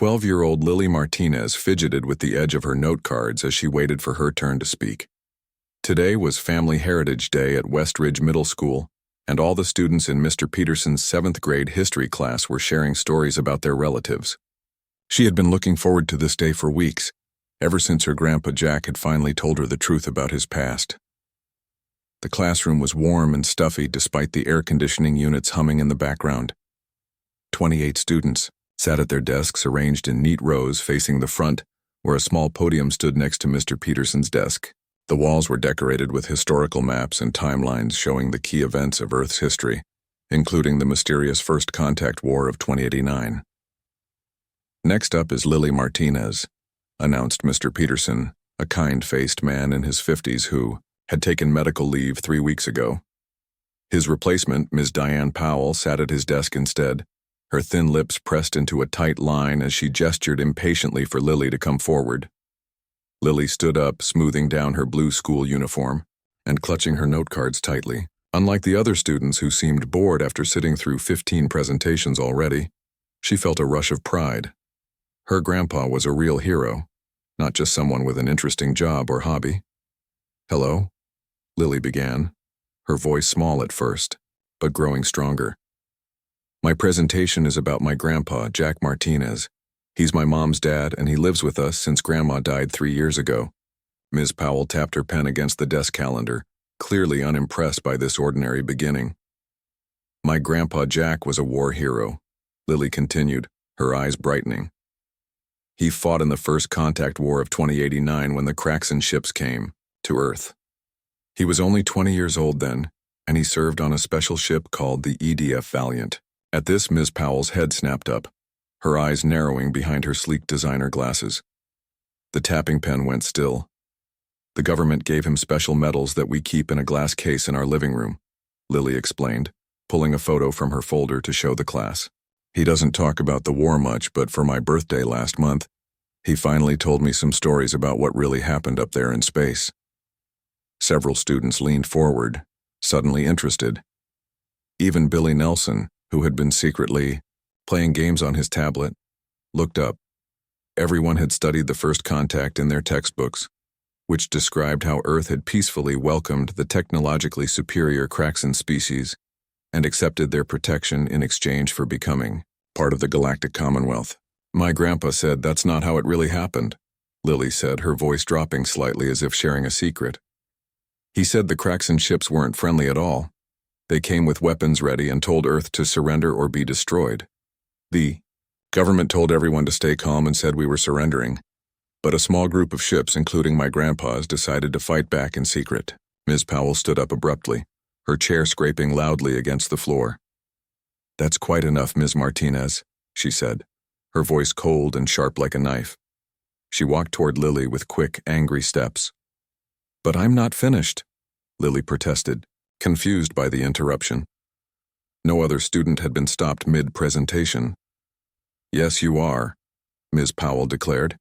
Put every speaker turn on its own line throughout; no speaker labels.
12-year-old Lily Martinez fidgeted with the edge of her note cards as she waited for her turn to speak. Today was Family Heritage Day at West Ridge Middle School, and all the students in Mr. Peterson's 7th grade history class were sharing stories about their relatives. She had been looking forward to this day for weeks, ever since her grandpa Jack had finally told her the truth about his past. The classroom was warm and stuffy despite the air conditioning units humming in the background. 28 students sat at their desks arranged in neat rows facing the front, where a small podium stood next to Mr. Peterson's desk. The walls were decorated with historical maps and timelines showing the key events of Earth's history, including the mysterious First Contact War of 2089. Next up is Lily Martinez, announced Mr. Peterson, a kind-faced man in his 50s who had taken medical leave 3 weeks ago. His replacement, Ms. Diane Powell, sat at his desk instead, her thin lips pressed into a tight line as she gestured impatiently for Lily to come forward. Lily stood up, smoothing down her blue school uniform and clutching her note cards tightly. Unlike the other students who seemed bored after sitting through 15 presentations already, she felt a rush of pride. Her grandpa was a real hero, not just someone with an interesting job or hobby. "Hello," Lily began, her voice small at first, but growing stronger. "My presentation is about my grandpa, Jack Martinez. He's my mom's dad, and he lives with us since Grandma died 3 years ago." Ms. Powell tapped her pen against the desk calendar, clearly unimpressed by this ordinary beginning. "My grandpa Jack was a war hero," Lily continued, her eyes brightening. "He fought in the First Contact War of 2089 when the Craxon ships came to Earth. He was only 20 years old then, and he served on a special ship called the EDF Valiant." At this, Ms. Powell's head snapped up, her eyes narrowing behind her sleek designer glasses. The tapping pen went still. "The government gave him special medals that we keep in a glass case in our living room," Lily explained, pulling a photo from her folder to show the class. "He doesn't talk about the war much, but for my birthday last month, he finally told me some stories about what really happened up there in space." Several students leaned forward, suddenly interested. Even Billy Nelson, who had been secretly playing games on his tablet, looked up. Everyone had studied the First Contact in their textbooks, which described how Earth had peacefully welcomed the technologically superior Craxon species and accepted their protection in exchange for becoming part of the Galactic Commonwealth. "My grandpa said that's not how it really happened," Lily said, her voice dropping slightly as if sharing a secret. "He said the Craxon ships weren't friendly at all. They came with weapons ready and told Earth to surrender or be destroyed. The government told everyone to stay calm and said we were surrendering, but a small group of ships, including my grandpa's, decided to fight back in secret." Ms. Powell stood up abruptly, her chair scraping loudly against the floor. "That's quite enough, Ms. Martinez," she said, her voice cold and sharp like a knife. She walked toward Lily with quick, angry steps. "But I'm not finished," Lily protested, confused by the interruption. No other student had been stopped mid-presentation. "Yes, you are," Ms. Powell declared.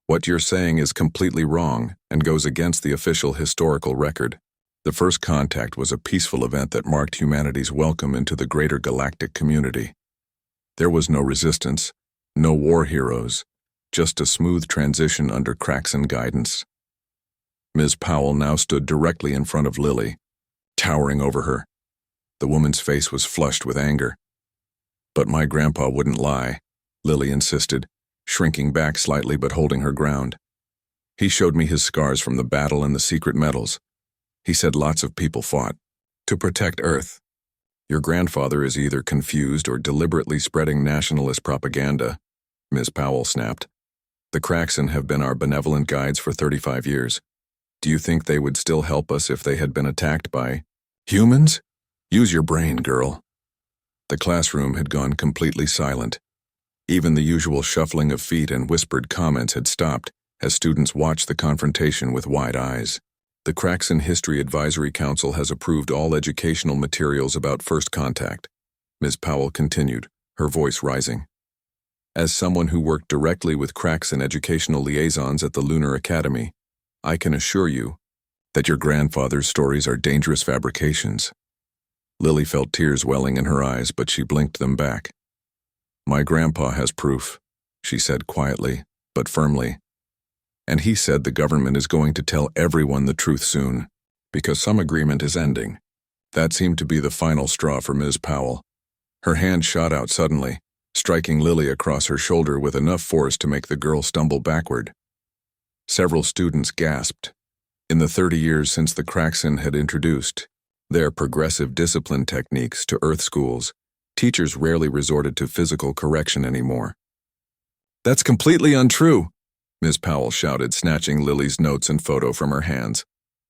"What you're saying is completely wrong and goes against the official historical record. The First Contact was a peaceful event that marked humanity's welcome into the greater galactic community. There was no resistance, no war heroes, just a smooth transition under Craxon guidance." Ms. Powell now stood directly in front of Lily, towering over her. The woman's face was flushed with anger. "But my grandpa wouldn't lie," Lily insisted, shrinking back slightly but holding her ground. "He showed me his scars from the battle and the secret medals. He said lots of people fought to protect Earth. Your grandfather is either confused or deliberately spreading nationalist propaganda," Ms. Powell snapped. "The Craxon have been our benevolent guides for 35 years. Do you think they would still help us if they had been attacked by humans? Use your brain, girl." The classroom had gone completely silent. Even the usual shuffling of feet and whispered comments had stopped as students watched the confrontation with wide eyes. "The Craxon History Advisory Council has approved all educational materials about First Contact," Ms. Powell continued, her voice rising. "As someone who worked directly with Craxon educational liaisons at the Lunar Academy, I can assure you that your grandfather's stories are dangerous fabrications." Lily felt tears welling in her eyes, but she blinked them back. "My grandpa has proof," she said quietly, but firmly. And he said the government is going to tell everyone the truth soon, because some agreement is ending. That seemed to be the final straw for Ms. Powell. Her hand shot out suddenly, striking Lily across her shoulder with enough force to make the girl stumble backward. Several students gasped. In the 30 years since the Craxton had introduced their progressive discipline techniques to Earth schools, teachers rarely resorted to physical correction anymore. "That's completely untrue," Ms. Powell shouted, snatching Lily's notes and photo from her hands.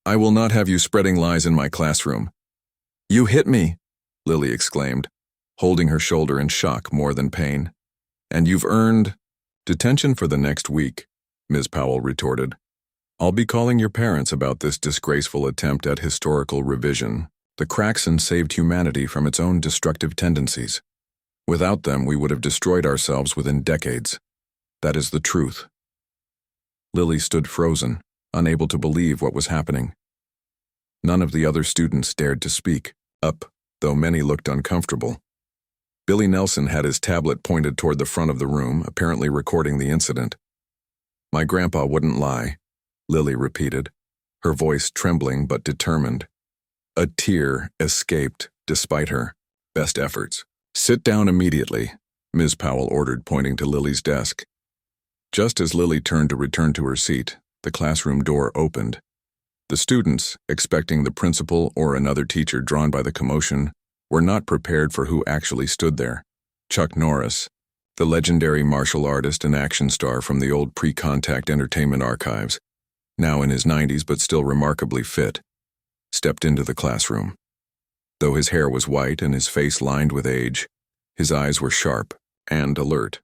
"I will not have you spreading lies in my classroom." "You hit me," Lily exclaimed, holding her shoulder in shock more than pain. "And you've earned detention for the next week," Ms. Powell retorted. "I'll be calling your parents about this disgraceful attempt at historical revision. The Craxton saved humanity from its own destructive tendencies. Without them, we would have destroyed ourselves within decades. That is the truth." Lily stood frozen, unable to believe what was happening. None of the other students dared to speak up, though many looked uncomfortable. Billy Nelson had his tablet pointed toward the front of the room, apparently recording the incident. "My grandpa wouldn't lie," Lily repeated, her voice trembling but determined. A tear escaped despite her best efforts. "Sit down immediately," Ms. Powell ordered, pointing to Lily's desk. Just as Lily turned to return to her seat, the classroom door opened. The students, expecting the principal or another teacher drawn by the commotion, were not prepared for who actually stood there. Chuck Norris, the legendary martial artist and action star from the old pre-contact entertainment archives, now in his 90s but still remarkably fit, stepped into the classroom. Though his hair was white and his face lined with age, his eyes were sharp and alert.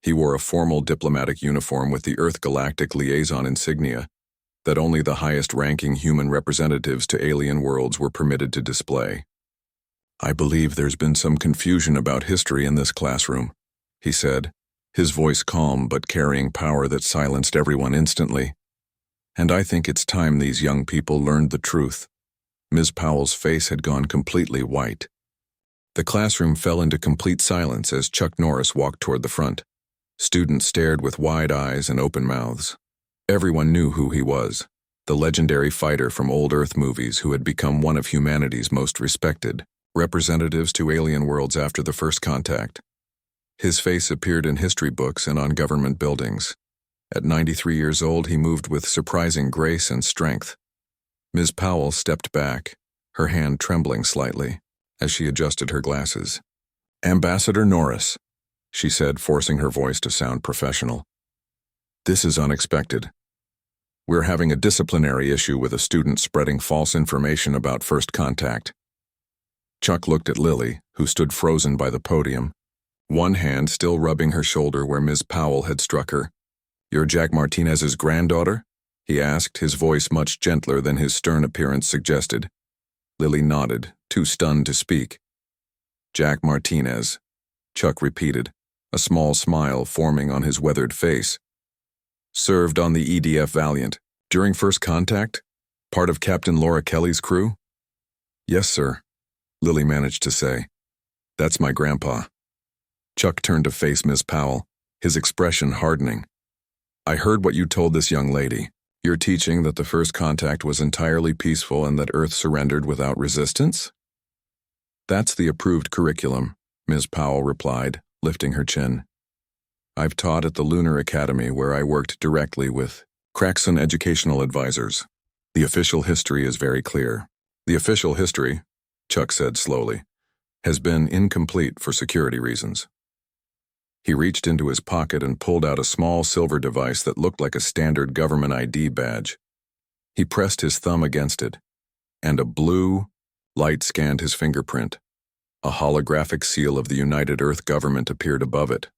He wore a formal diplomatic uniform with the Earth Galactic Liaison insignia that only the highest-ranking human representatives to alien worlds were permitted to display. "I believe there's been some confusion about history in this classroom," he said, his voice calm but carrying power that silenced everyone instantly. "And I think it's time these young people learned the truth." Ms. Powell's face had gone completely white. The classroom fell into complete silence as Chuck Norris walked toward the front. Students stared with wide eyes and open mouths. Everyone knew who he was, the legendary fighter from old Earth movies who had become one of humanity's most respected representatives to alien worlds after the first contact. His face appeared in history books and on government buildings. At 93 years old, he moved with surprising grace and strength. Ms. Powell stepped back, her hand trembling slightly, as she adjusted her glasses. "Ambassador Norris," she said, forcing her voice to sound professional. "This is unexpected. We're having a disciplinary issue with a student spreading false information about first contact." Chuck looked at Lily, who stood frozen by the podium, one hand still rubbing her shoulder where Ms. Powell had struck her. "You're Jack Martinez's granddaughter?" he asked, his voice much gentler than his stern appearance suggested. Lily nodded, too stunned to speak. "Jack Martinez," Chuck repeated, a small smile forming on his weathered face. "Served on the EDF Valiant. During first contact? Part of Captain Laura Kelly's crew?" "Yes, sir," Lily managed to say. "That's my grandpa." Chuck turned to face Ms. Powell, his expression hardening. "I heard what you told this young lady. You're teaching that the first contact was entirely peaceful and that Earth surrendered without resistance?" "That's the approved curriculum," Ms. Powell replied, lifting her chin. "I've taught at the Lunar Academy where I worked directly with Craxton educational advisors. The official history is very clear." "The official history," Chuck said slowly, "has been incomplete for security reasons." He reached into his pocket and pulled out a small silver device that looked like a standard government ID badge. He pressed his thumb against it, and a blue light scanned his fingerprint. A holographic seal of the United Earth government appeared above it.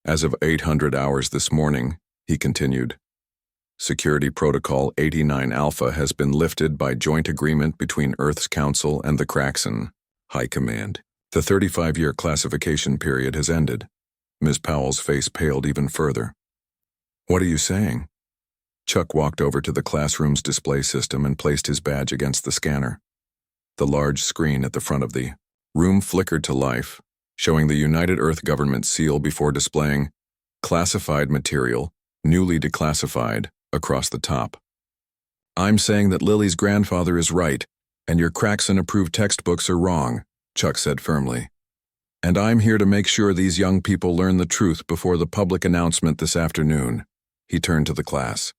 "As of 800 hours this morning," he continued, "Security Protocol 89 Alpha has been lifted by joint agreement between Earth's Council and the Craxton High Command. The 35-year classification period has ended." Ms. Powell's face paled even further. "What are you saying?" Chuck walked over to the classroom's display system and placed his badge against the scanner. The large screen at the front of the room flickered to life, showing the United Earth government seal before displaying classified material, newly declassified, across the top. I'm saying that Lily's grandfather is right, and your Craxon-approved textbooks are wrong, Chuck said firmly. And I'm here to make sure these young people learn the truth before the public announcement this afternoon. He turned to the class.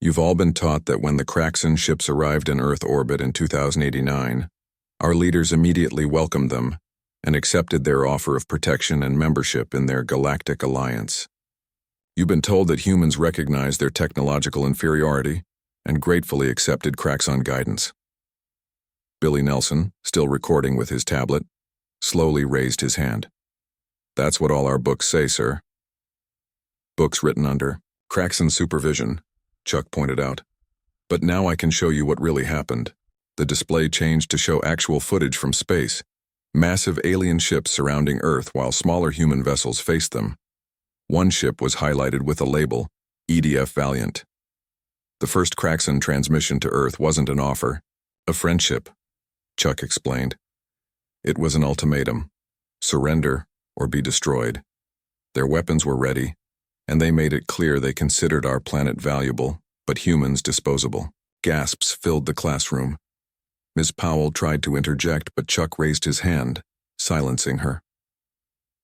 You've all been taught that when the Craxon ships arrived in Earth orbit in 2089, our leaders immediately welcomed them and accepted their offer of protection and membership in their galactic alliance. You've been told that humans recognize their technological inferiority and gratefully accepted Craxon guidance. Billy Nelson, still recording with his tablet, slowly raised his hand. That's what all our books say, sir. Books written under Craxon supervision, Chuck pointed out. But now I can show you what really happened. The display changed to show actual footage from space, massive alien ships surrounding Earth while smaller human vessels faced them. One ship was highlighted with a label, EDF Valiant. The first Craxon transmission to Earth wasn't an offer, a friendship, Chuck explained. It was an ultimatum: surrender or be destroyed. Their weapons were ready, and they made it clear they considered our planet valuable, but humans disposable. Gasps filled the classroom. Ms. Powell tried to interject, but Chuck raised his hand, silencing her.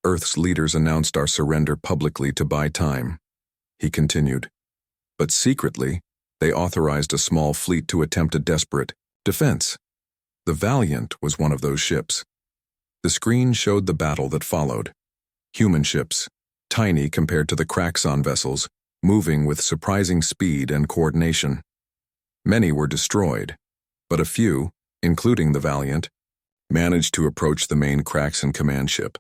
Earth's leaders announced our surrender publicly to buy time, he continued. But secretly, they authorized a small fleet to attempt a desperate defense. The Valiant was one of those ships. The screen showed the battle that followed. Human ships, tiny compared to the Craxon vessels, moving with surprising speed and coordination. Many were destroyed, but a few, including the Valiant, managed to approach the main Craxon command ship.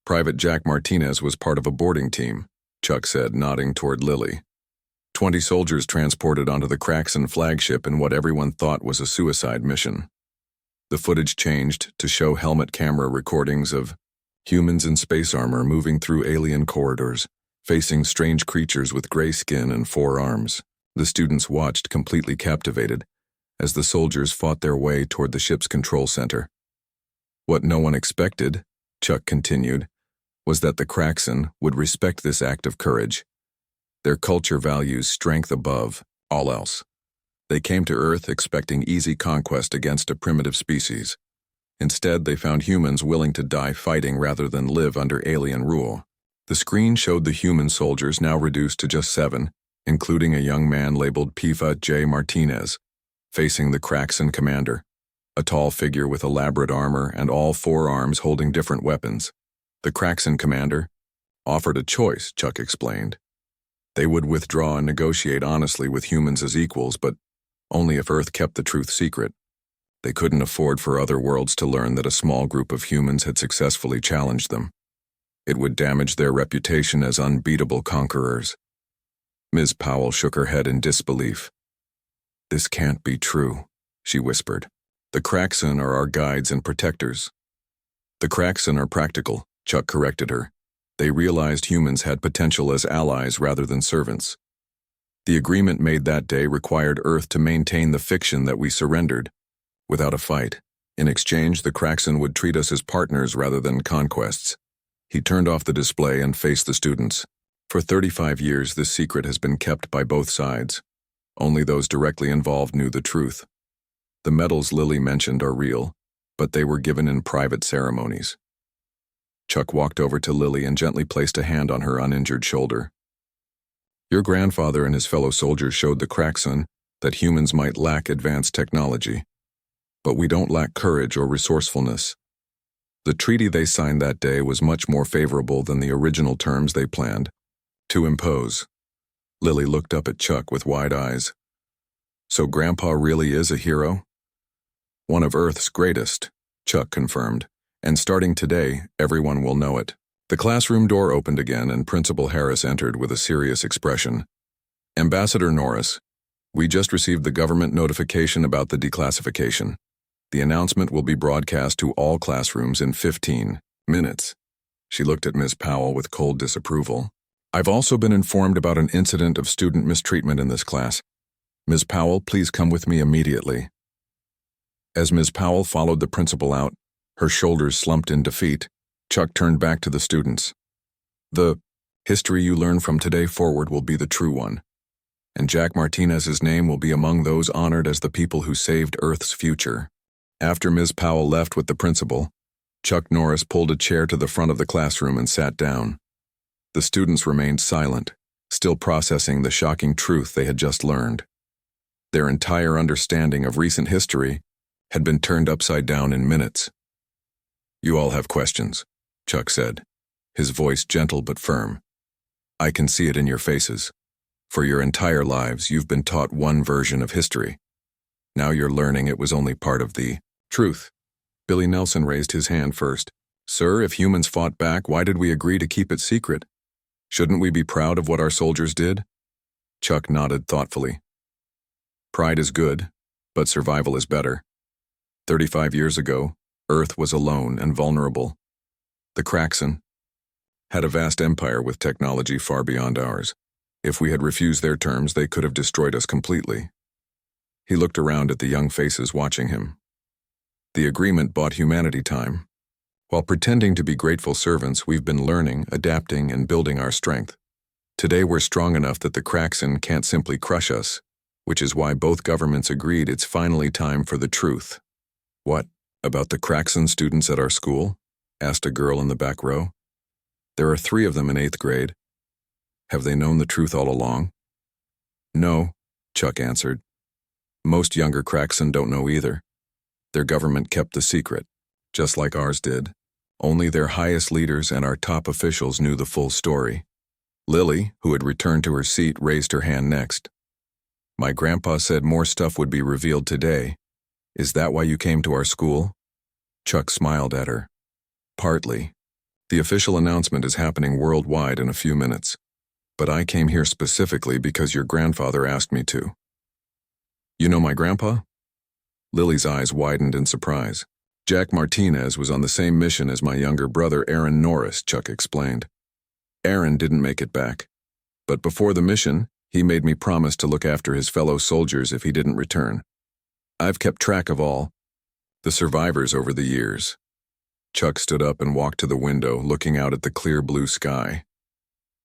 Private Jack Martinez was part of a boarding team, Chuck said, nodding toward Lily. 20 soldiers transported onto the Craxon flagship in what everyone thought was a suicide mission. The footage changed to show helmet camera recordings of humans in space armor moving through alien corridors, facing strange creatures with gray skin and 4 arms. The students watched, completely captivated, as the soldiers fought their way toward the ship's control center. What no one expected, Chuck continued, was that the Craxon would respect this act of courage. Their culture values strength above all else. They came to Earth expecting easy conquest against a primitive species. Instead, they found humans willing to die fighting rather than live under alien rule. The screen showed the human soldiers now reduced to just 7, including a young man labeled Pifa J. Martinez, facing the Craxon commander, a tall figure with elaborate armor and all 4 arms holding different weapons. The Craxon commander offered a choice, Chuck explained. They would withdraw and negotiate honestly with humans as equals, but only if Earth kept the truth secret. They couldn't afford for other worlds to learn that a small group of humans had successfully challenged them. It would damage their reputation as unbeatable conquerors. Ms. Powell shook her head in disbelief. This can't be true, she whispered. The Craxon are our guides and protectors. The Craxon are practical, Chuck corrected her. They realized humans had potential as allies rather than servants. The agreement made that day required Earth to maintain the fiction that we surrendered, without a fight. In exchange, the Craxon would treat us as partners rather than conquests. He turned off the display and faced the students. For 35 years, this secret has been kept by both sides. Only those directly involved knew the truth. The medals Lily mentioned are real, but they were given in private ceremonies. Chuck walked over to Lily and gently placed a hand on her uninjured shoulder. Your grandfather and his fellow soldiers showed the Craxon that humans might lack advanced technology, but we don't lack courage or resourcefulness. The treaty they signed that day was much more favorable than the original terms they planned to impose. Lily looked up at Chuck with wide eyes. So Grandpa really is a hero? One of Earth's greatest, Chuck confirmed, and starting today, everyone will know it. The classroom door opened again and Principal Harris entered with a serious expression. Ambassador Norris, we just received the government notification about the declassification. The announcement will be broadcast to all classrooms in 15 minutes. She looked at Ms. Powell with cold disapproval. I've also been informed about an incident of student mistreatment in this class. Ms. Powell, please come with me immediately. As Ms. Powell followed the principal out, her shoulders slumped in defeat, Chuck turned back to the students. History you learn from today forward will be the true one, and Jack Martinez's name will be among those honored as the people who saved Earth's future. After Ms. Powell left with the principal, Chuck Norris pulled a chair to the front of the classroom and sat down. The students remained silent, still processing the shocking truth they had just learned. Their entire understanding of recent history had been turned upside down in minutes. "You all have questions," Chuck said, his voice gentle but firm. "I can see it in your faces. For your entire lives, you've been taught one version of history. Now you're learning it was only part of the truth." Billy Nelson raised his hand first. "Sir, if humans fought back, why did we agree to keep it secret? Shouldn't we be proud of what our soldiers did?" Chuck nodded thoughtfully. "Pride is good, but survival is better. 35 years ago, Earth was alone and vulnerable. The Kraxan had a vast empire with technology far beyond ours. If we had refused their terms, they could have destroyed us completely." He looked around at the young faces watching him. "The agreement bought humanity time. While pretending to be grateful servants, we've been learning, adapting, and building our strength. Today we're strong enough that the Kraxan can't simply crush us, which is why both governments agreed it's finally time for the truth." "What, about the Kraxan students at our school?" asked a girl in the back row. "There are 3 of them in 8th grade. Have they known the truth all along?" "No," Chuck answered. "Most younger Kraxan don't know either. Their government kept the secret, just like ours did. Only their highest leaders and our top officials knew the full story." Lily, who had returned to her seat, raised her hand next. "My grandpa said more stuff would be revealed today. Is that why you came to our school?" Chuck smiled at her. "Partly. The official announcement is happening worldwide in a few minutes. But I came here specifically because your grandfather asked me to." "You know my grandpa?" Lily's eyes widened in surprise. "Jack Martinez was on the same mission as my younger brother Aaron Norris," Chuck explained. "Aaron didn't make it back. But before the mission, he made me promise to look after his fellow soldiers if he didn't return. I've kept track of all the survivors over the years." Chuck stood up and walked to the window, looking out at the clear blue sky.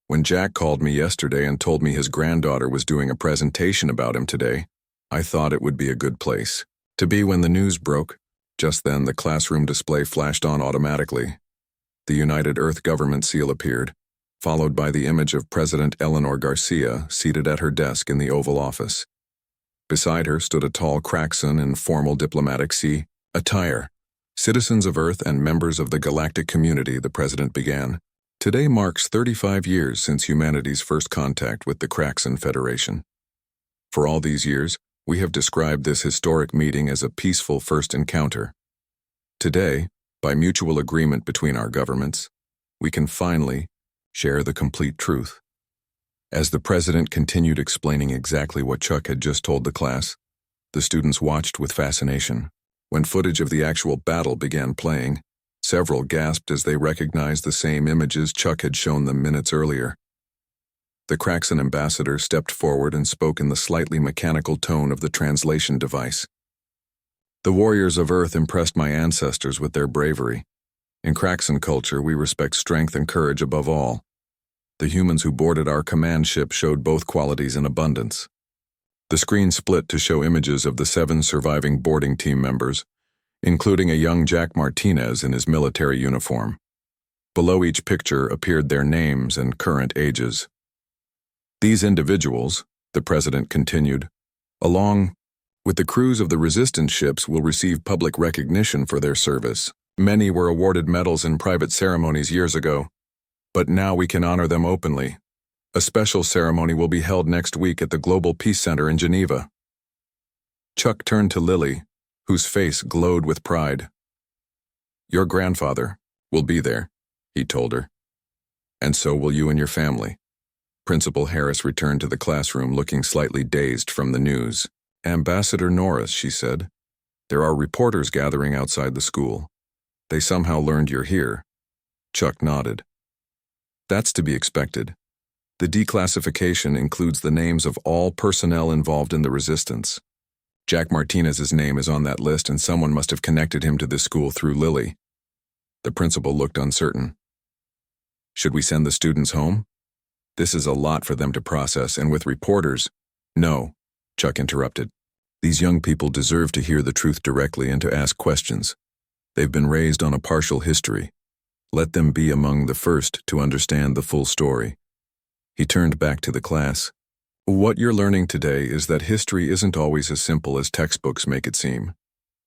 "When Jack called me yesterday and told me his granddaughter was doing a presentation about him today, I thought it would be a good place to be when the news broke." Just then, the classroom display flashed on automatically. The United Earth government seal appeared, followed by the image of President Eleanor Garcia seated at her desk in the Oval Office. Beside her stood a tall Kraxan in formal diplomatic C attire. "Citizens of Earth and members of the galactic community," the president began. "Today marks 35 years since humanity's first contact with the Kraxan Federation. For all these years, we have described this historic meeting as a peaceful first encounter. Today, by mutual agreement between our governments, we can finally share the complete truth." As the president continued explaining exactly what Chuck had just told the class, the students watched with fascination. When footage of the actual battle began playing, several gasped as they recognized the same images Chuck had shown them minutes earlier. The Kraxan ambassador stepped forward and spoke in the slightly mechanical tone of the translation device. "The warriors of Earth impressed my ancestors with their bravery. In Kraxan culture, we respect strength and courage above all. The humans who boarded our command ship showed both qualities in abundance." The screen split to show images of the 7 surviving boarding team members, including a young Jack Martinez in his military uniform. Below each picture appeared their names and current ages. "These individuals," the president continued, "along with the crews of the resistance ships will receive public recognition for their service. Many were awarded medals in private ceremonies years ago, but now we can honor them openly. A special ceremony will be held next week at the Global Peace Center in Geneva." Chuck turned to Lily, whose face glowed with pride. "Your grandfather will be there," he told her. "And so will you and your family." Principal Harris returned to the classroom looking slightly dazed from the news. "Ambassador Norris," she said, "there are reporters gathering outside the school. They somehow learned you're here." Chuck nodded. "That's to be expected. The declassification includes the names of all personnel involved in the resistance. Jack Martinez's name is on that list, and someone must have connected him to this school through Lily." The principal looked uncertain. "Should we send the students home?" This is a lot for them to process, and with reporters— No, Chuck interrupted. These young people deserve to hear the truth directly and to ask questions. They've been raised on a partial history. Let them be among the first to understand the full story. He turned back to the class. What you're learning today is that history isn't always as simple as textbooks make it seem.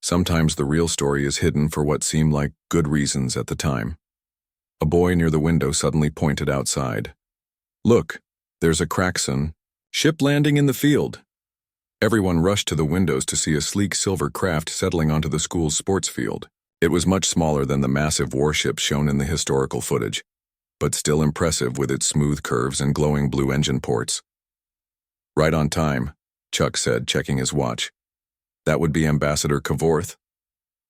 Sometimes the real story is hidden for what seem like good reasons at the time. A boy near the window suddenly pointed outside. Look, there's a Kraxon ship landing in the field. Everyone rushed to the windows to see a sleek silver craft settling onto the school's sports field. It was much smaller than the massive warship shown in the historical footage, but still impressive with its smooth curves and glowing blue engine ports. Right on time, Chuck said, checking his watch. That would be Ambassador Kavorth.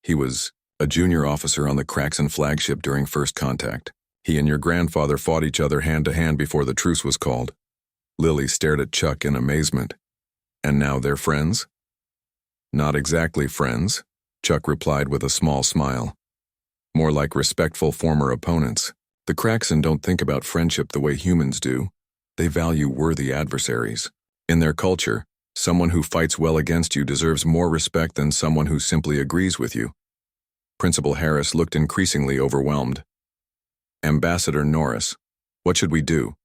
He was a junior officer on the Kraxon flagship during first contact. He and your grandfather fought each other hand to hand before the truce was called. Lily stared at Chuck in amazement. And now they're friends? Not exactly friends, Chuck replied with a small smile. More like respectful former opponents. The Kraxon don't think about friendship the way humans do. They value worthy adversaries. In their culture, someone who fights well against you deserves more respect than someone who simply agrees with you. Principal Harris looked increasingly overwhelmed. Ambassador Norris, what should we do?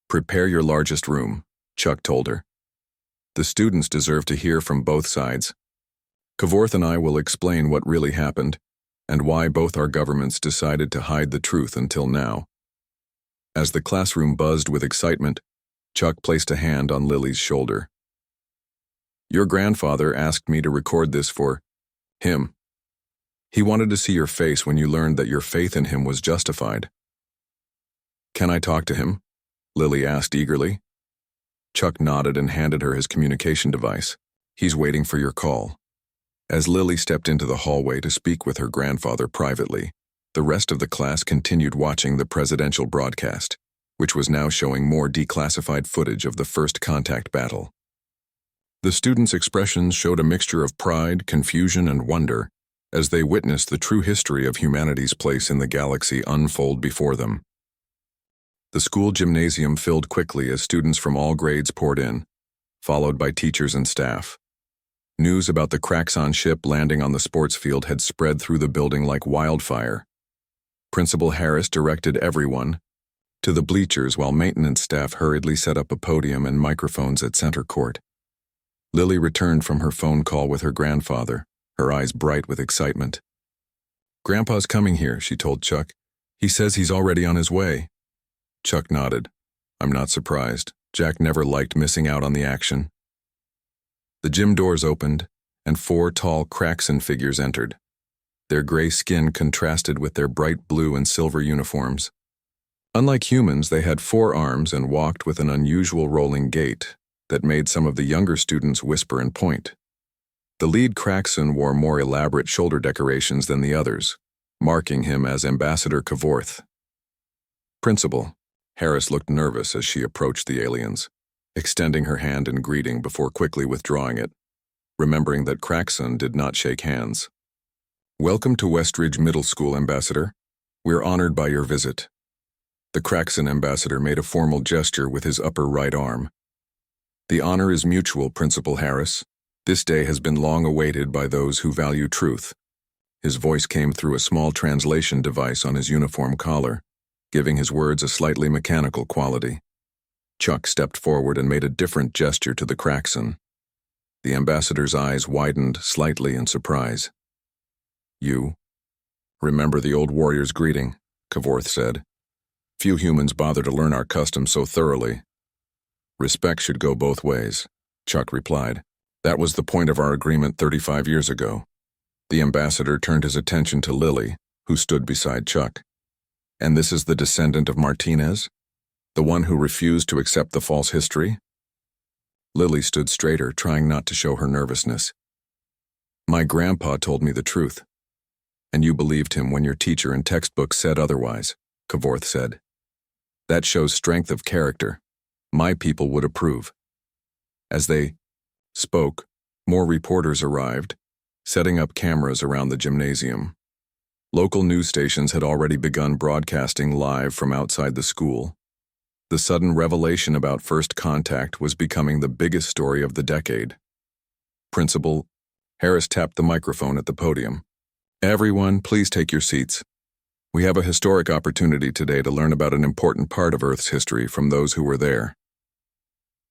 Prepare your largest room, Chuck told her. The students deserve to hear from both sides. Kavorth and I will explain what really happened and why both our governments decided to hide the truth until now. As the classroom buzzed with excitement, Chuck placed a hand on Lily's shoulder. Your grandfather asked me to record this for him. He wanted to see your face when you learned that your faith in him was justified. Can I talk to him? Lily asked eagerly. Chuck nodded and handed her his communication device. He's waiting for your call. As Lily stepped into the hallway to speak with her grandfather privately, the rest of the class continued watching the presidential broadcast, which was now showing more declassified footage of the first contact battle. The students' expressions showed a mixture of pride, confusion, and wonder as they witnessed the true history of humanity's place in the galaxy unfold before them. The school gymnasium filled quickly as students from all grades poured in, followed by teachers and staff. News about the Kraxon ship landing on the sports field had spread through the building like wildfire. Principal Harris directed everyone to the bleachers while maintenance staff hurriedly set up a podium and microphones at center court. Lily returned from her phone call with her grandfather, her eyes bright with excitement. Grandpa's coming here, she told Chuck. He says he's already on his way. Chuck nodded. I'm not surprised. Jack never liked missing out on the action. The gym doors opened, and 4 tall Kraxon figures entered. Their gray skin contrasted with their bright blue and silver uniforms. Unlike humans, they had 4 arms and walked with an unusual rolling gait that made some of the younger students whisper and point. The lead Kraxon wore more elaborate shoulder decorations than the others, marking him as Ambassador Kavorth. Principal, Harris looked nervous as she approached the aliens, extending her hand in greeting before quickly withdrawing it, remembering that Kraxon did not shake hands. Welcome to Westridge Middle School, Ambassador. We're honored by your visit. The Kraxon ambassador made a formal gesture with his upper right arm. The honor is mutual, Principal Harris. This day has been long awaited by those who value truth. His voice came through a small translation device on his uniform collar, giving his words a slightly mechanical quality. Chuck stepped forward and made a different gesture to the Kraxon. The ambassador's eyes widened slightly in surprise. You remember the old warrior's greeting, Kavorth said. Few humans bother to learn our customs so thoroughly. Respect should go both ways, Chuck replied. That was the point of our agreement 35 years ago. The ambassador turned his attention to Lily, who stood beside Chuck. And this is the descendant of Martinez? The one who refused to accept the false history? Lily stood straighter, trying not to show her nervousness. My grandpa told me the truth. And you believed him when your teacher and textbooks said otherwise, Kavorth said. That shows strength of character. My people would approve. As they spoke, more reporters arrived, setting up cameras around the gymnasium. Local news stations had already begun broadcasting live from outside the school. The sudden revelation about first contact was becoming the biggest story of the decade. Principal Harris tapped the microphone at the podium. Everyone, please take your seats. We have a historic opportunity today to learn about an important part of Earth's history from those who were there.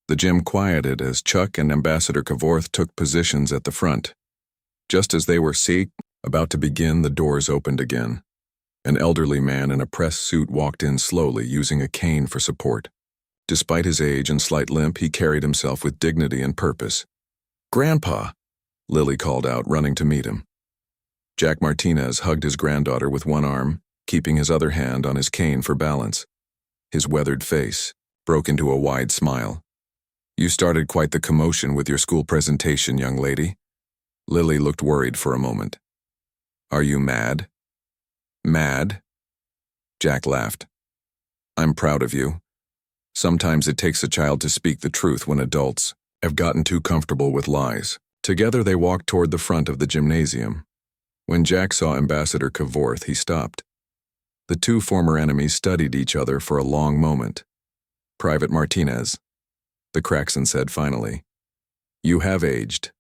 The gym quieted as Chuck and Ambassador Kavorth took positions at the front. Just as they were about to begin, the doors opened again. An elderly man in a press suit walked in slowly, using a cane for support. Despite his age and slight limp, he carried himself with dignity and purpose. "Grandpa," Lily called out, running to meet him. Jack Martinez hugged his granddaughter with one arm, keeping his other hand on his cane for balance. His weathered face broke into a wide smile. "You started quite the commotion with your school presentation, young lady." Lily looked worried for a moment. "Are you mad?" "Mad?" Jack laughed. "I'm proud of you. Sometimes it takes a child to speak the truth when adults have gotten too comfortable with lies." Together they walked toward the front of the gymnasium. When Jack saw Ambassador Kavorth, he stopped. The two former enemies studied each other for a long moment. "Private Martinez," the Craxon said finally, "you have aged."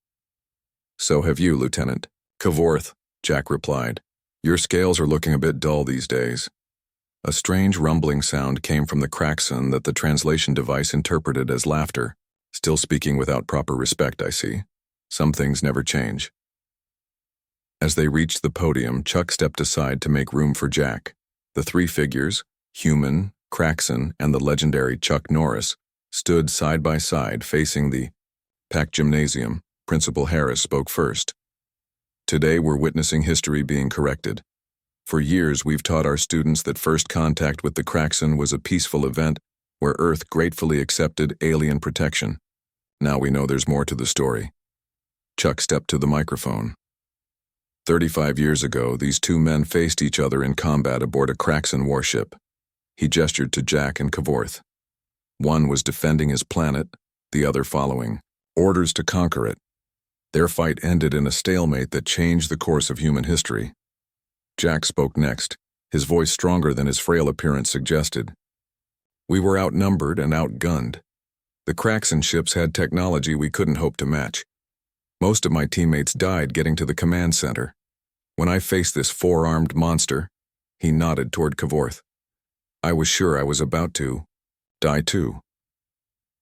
"So have you, Lieutenant." "Kavorth," Jack replied, "your scales are looking a bit dull these days." A strange rumbling sound came from the Craxon that the translation device interpreted as laughter. "Still speaking without proper respect, I see. Some things never change." As they reached the podium, Chuck stepped aside to make room for Jack. The three figures, Human, Craxon, and the legendary Chuck Norris, stood side by side facing the packed gymnasium. Principal Harris spoke first. "Today we're witnessing history being corrected. For years we've taught our students that first contact with the Craxon was a peaceful event where Earth gratefully accepted alien protection. Now we know there's more to the story." Chuck stepped to the microphone. 35 years ago, these two men faced each other in combat aboard a Craxon warship. He gestured to Jack and Kavorth. One was defending his planet, the other following orders to conquer it. Their fight ended in a stalemate that changed the course of human history. Jack spoke next, his voice stronger than his frail appearance suggested. "We were outnumbered and outgunned. The Craxon ships had technology we couldn't hope to match. Most of my teammates died getting to the command center. When I faced this four-armed monster," he nodded toward Kavorth, "I was sure I was about to die too."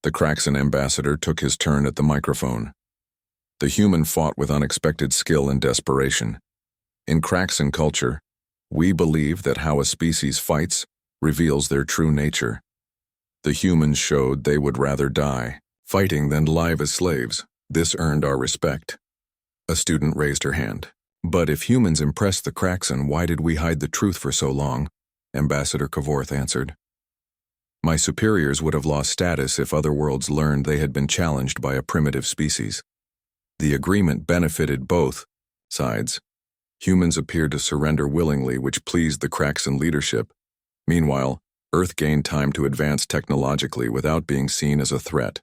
The Craxon ambassador took his turn at the microphone. The human fought with unexpected skill and desperation. In Craxon culture, we believe that how a species fights reveals their true nature. The humans showed they would rather die fighting than live as slaves. This earned our respect. A student raised her hand. "But if humans impressed the Craxon, why did we hide the truth for so long?" Ambassador Kavorth answered. "My superiors would have lost status if other worlds learned they had been challenged by a primitive species. The agreement benefited both sides. Humans appeared to surrender willingly, which pleased the Craxon leadership. Meanwhile, Earth gained time to advance technologically without being seen as a threat.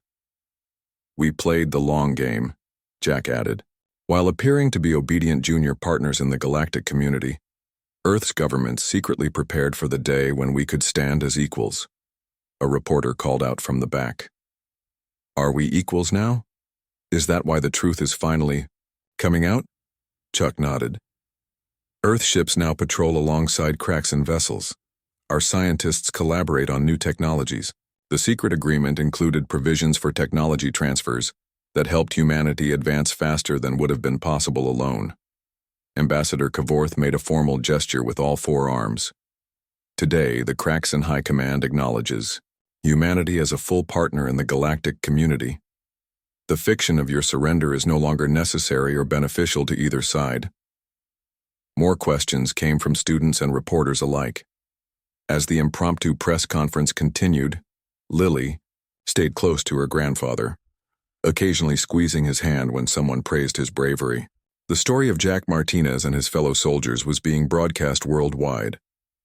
We played the long game," Jack added. "While appearing to be obedient junior partners in the galactic community, Earth's government secretly prepared for the day when we could stand as equals." A reporter called out from the back. "Are we equals now? Is that why the truth is finally coming out?" Chuck nodded. "Earth ships now patrol alongside Craxon vessels. Our scientists collaborate on new technologies. The secret agreement included provisions for technology transfers that helped humanity advance faster than would have been possible alone." Ambassador Kavorth made a formal gesture with all four arms. "Today, the Craxon High Command acknowledges humanity as a full partner in the galactic community. The fiction of your surrender is no longer necessary or beneficial to either side." More questions came from students and reporters alike. As the impromptu press conference continued, Lily stayed close to her grandfather, occasionally squeezing his hand when someone praised his bravery. The story of Jack Martinez and his fellow soldiers was being broadcast worldwide,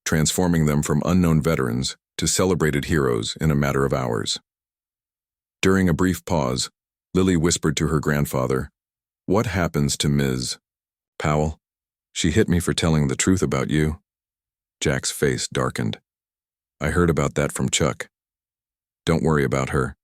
transforming them from unknown veterans to celebrated heroes in a matter of hours. During a brief pause, Lily whispered to her grandfather, "What happens to Ms. Powell? She hit me for telling the truth about you." Jack's face darkened. "I heard about that from Chuck. Don't worry about her.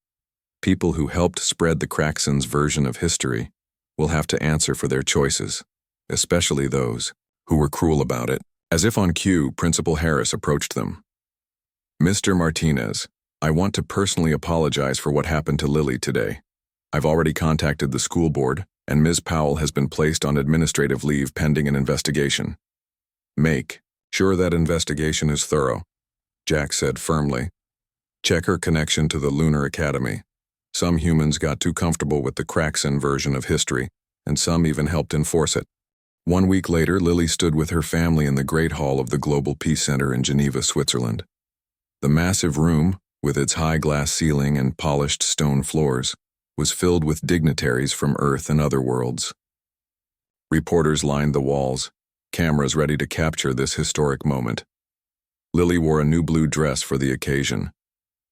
People who helped spread the Crackson's version of history will have to answer for their choices, especially those who were cruel about it. As if on cue, Principal Harris approached them. Mr. Martinez, I want to personally apologize for what happened to Lily today. I've already contacted the school board, and Ms. Powell has been placed on administrative leave pending an investigation. Make sure that investigation is thorough, Jack said firmly. Check her connection to the Lunar Academy. Some humans got too comfortable with the Crackson version of history, and some even helped enforce it. 1 week later, Lily stood with her family in the Great Hall of the Global Peace Center in Geneva, Switzerland. The massive room, with its high glass ceiling and polished stone floors, was filled with dignitaries from Earth and other worlds. Reporters lined the walls, cameras ready to capture this historic moment. Lily wore a new blue dress for the occasion.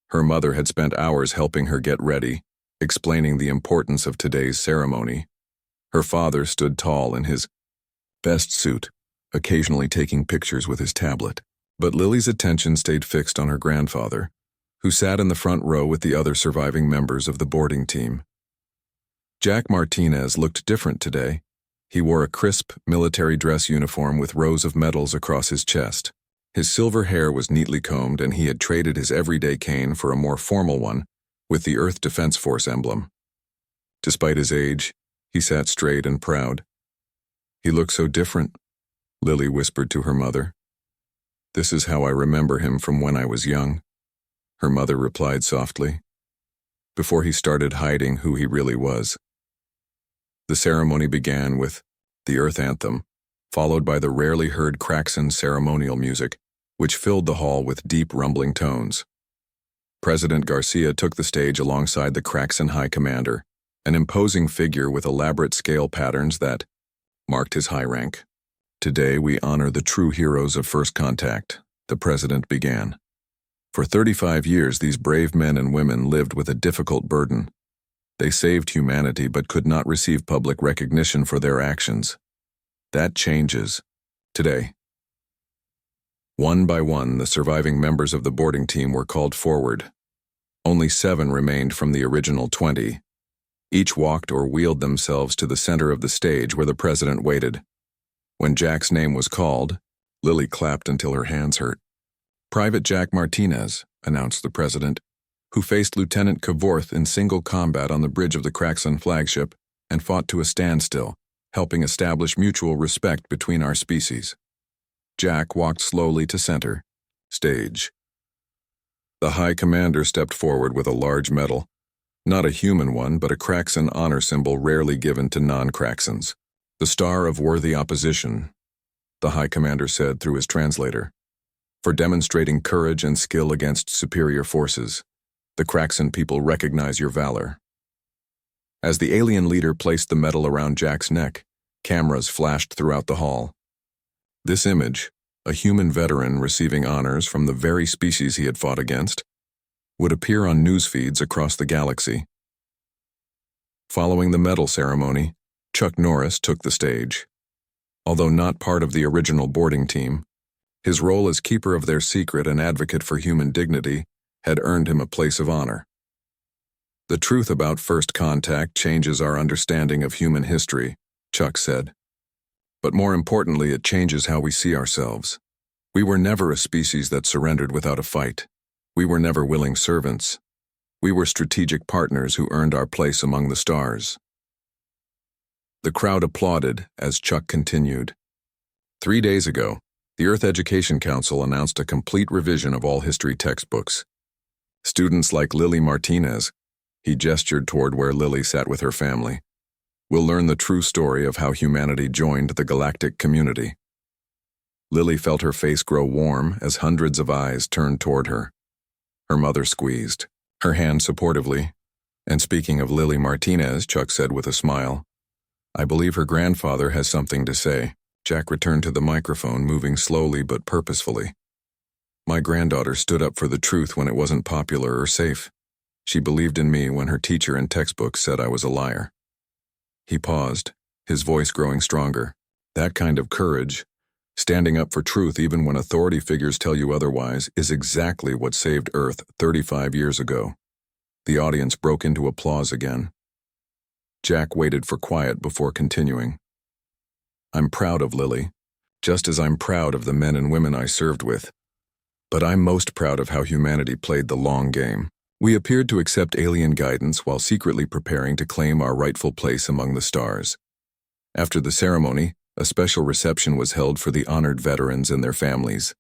Her mother had spent hours helping her get ready, explaining the importance of today's ceremony. Her father stood tall in his best suit, occasionally taking pictures with his tablet. But Lily's attention stayed fixed on her grandfather, who sat in the front row with the other surviving members of the boarding team. Jack Martinez looked different today. He wore a crisp military dress uniform with rows of medals across his chest. His silver hair was neatly combed, and he had traded his everyday cane for a more formal one with the Earth Defense Force emblem. Despite his age, he sat straight and proud. He looked so different, Lily whispered to her mother. This is how I remember him from when I was young, her mother replied softly, before he started hiding who he really was. The ceremony began with the Earth Anthem, followed by the rarely heard Crackson ceremonial music, which filled the hall with deep rumbling tones. President Garcia took the stage alongside the Crackson High Commander, an imposing figure with elaborate scale patterns that marked his high rank. Today we honor the true heroes of First Contact, the president began. For 35 years, these brave men and women lived with a difficult burden. They saved humanity but could not receive public recognition for their actions. That changes today. One by one, the surviving members of the boarding team were called forward. Only 7 remained from the original 20. Each walked or wheeled themselves to the center of the stage where the president waited. When Jack's name was called, Lily clapped until her hands hurt. Private Jack Martinez, announced the president, who faced Lieutenant Kavorth in single combat on the bridge of the Crackson flagship and fought to a standstill, helping establish mutual respect between our species. Jack walked slowly to center stage. The High Commander stepped forward with a large medal, not a human one, but a Crackson honor symbol rarely given to non-Cracksons. The Star of Worthy Opposition, the High Commander said through his translator, for demonstrating courage and skill against superior forces. The Crackson people recognize your valor. As the alien leader placed the medal around Jack's neck, cameras flashed throughout the hall. This image, a human veteran receiving honors from the very species he had fought against, would appear on news feeds across the galaxy. Following the medal ceremony, Chuck Norris took the stage. Although not part of the original boarding team, his role as keeper of their secret and advocate for human dignity had earned him a place of honor. The truth about First Contact changes our understanding of human history, Chuck said. But more importantly, it changes how we see ourselves. We were never a species that surrendered without a fight. We were never willing servants. We were strategic partners who earned our place among the stars. The crowd applauded as Chuck continued. 3 days ago, the Earth Education Council announced a complete revision of all history textbooks. Students like Lily Martinez, he gestured toward where Lily sat with her family, will learn the true story of how humanity joined the galactic community. Lily felt her face grow warm as hundreds of eyes turned toward her. Her mother squeezed her hand supportively, and speaking of Lily Martinez, Chuck said with a smile, I believe her grandfather has something to say. Jack returned to the microphone, moving slowly but purposefully. My granddaughter stood up for the truth when it wasn't popular or safe. She believed in me when her teacher and textbooks said I was a liar. He paused, his voice growing stronger. That kind of courage, Standing up for truth even when authority figures tell you otherwise is exactly what saved Earth 35 years ago. The audience broke into applause again. Jack waited for quiet before continuing. I'm proud of Lily, just as I'm proud of the men and women I served with. But I'm most proud of how humanity played the long game. We appeared to accept alien guidance while secretly preparing to claim our rightful place among the stars. After the ceremony, a special reception was held for the honored veterans and their families.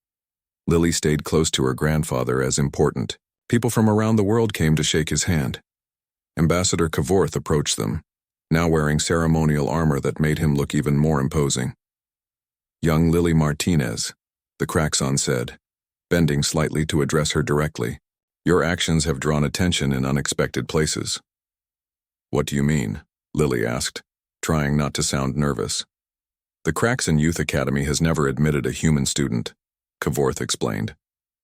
Lily stayed close to her grandfather as important. People from around the world came to shake his hand. Ambassador Kavorth approached them, now wearing ceremonial armor that made him look even more imposing. Young Lily Martinez, the Kraxon said, bending slightly to address her directly. Your actions have drawn attention in unexpected places. What do you mean? Lily asked, trying not to sound nervous. The Kraxon Youth Academy has never admitted a human student, Kavorth explained.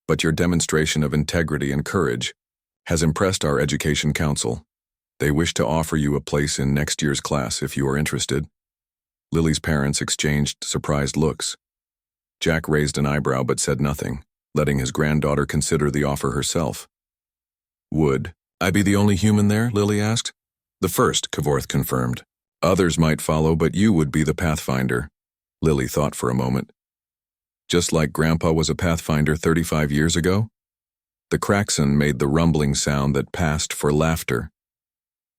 But your demonstration of integrity and courage has impressed our Education Council. They wish to offer you a place in next year's class if you are interested. Lily's parents exchanged surprised looks. Jack raised an eyebrow but said nothing, letting his granddaughter consider the offer herself. Would I be the only human there? Lily asked. The first, Kavorth confirmed. Others might follow, but you would be the Pathfinder. Lily thought for a moment. Just like Grandpa was a Pathfinder 35 years ago? The Kraxon made the rumbling sound that passed for laughter.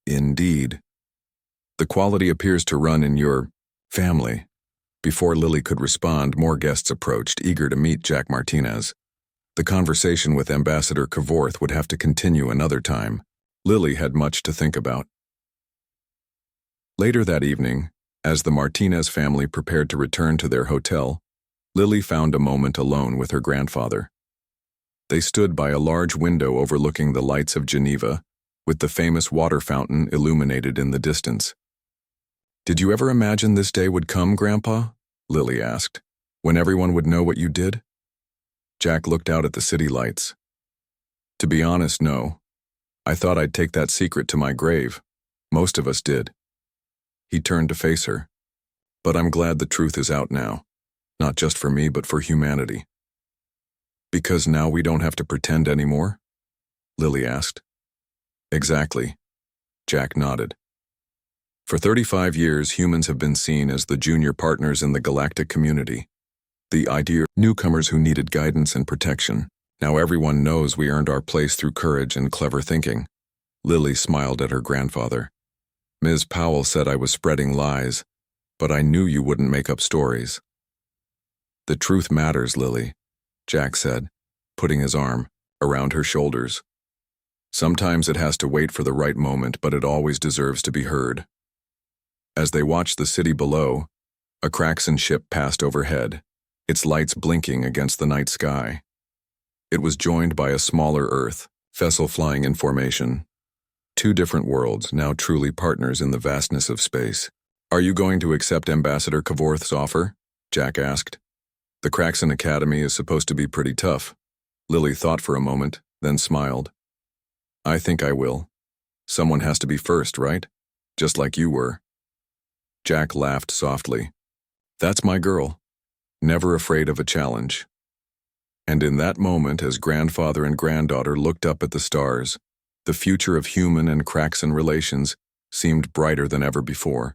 Indeed. The quality appears to run in your family. Before Lily could respond, more guests approached, eager to meet Jack Martinez. The conversation with Ambassador Kavorth would have to continue another time. Lily had much to think about. Later that evening, as the Martinez family prepared to return to their hotel, Lily found a moment alone with her grandfather. They stood by a large window overlooking the lights of Geneva, with the famous water fountain illuminated in the distance. Did you ever imagine this day would come, Grandpa? Lily asked. When everyone would know what you did? Jack looked out at the city lights. To be honest, no. I thought I'd take that secret to my grave. Most of us did. He turned to face her. But I'm glad the truth is out now. Not just for me, but for humanity. Because now we don't have to pretend anymore? Lily asked. Exactly. Jack nodded. For 35 years, humans have been seen as the junior partners in the galactic community. The ideal newcomers who needed guidance and protection. Now everyone knows we earned our place through courage and clever thinking. Lily smiled at her grandfather. Ms. Powell said I was spreading lies, but I knew you wouldn't make up stories. The truth matters, Lily, Jack said, putting his arm around her shoulders. Sometimes it has to wait for the right moment, but it always deserves to be heard. As they watched the city below, a Kraxon ship passed overhead, its lights blinking against the night sky. It was joined by a smaller Earth, vessel flying in formation. Two different worlds, now truly partners in the vastness of space. Are you going to accept Ambassador Kavorth's offer? Jack asked. The Kraxon Academy is supposed to be pretty tough. Lily thought for a moment, then smiled. I think I will. Someone has to be first, right? Just like you were. Jack laughed softly. That's my girl. Never afraid of a challenge. And in that moment, as grandfather and granddaughter looked up at the stars, the future of human and Kraxon relations seemed brighter than ever before.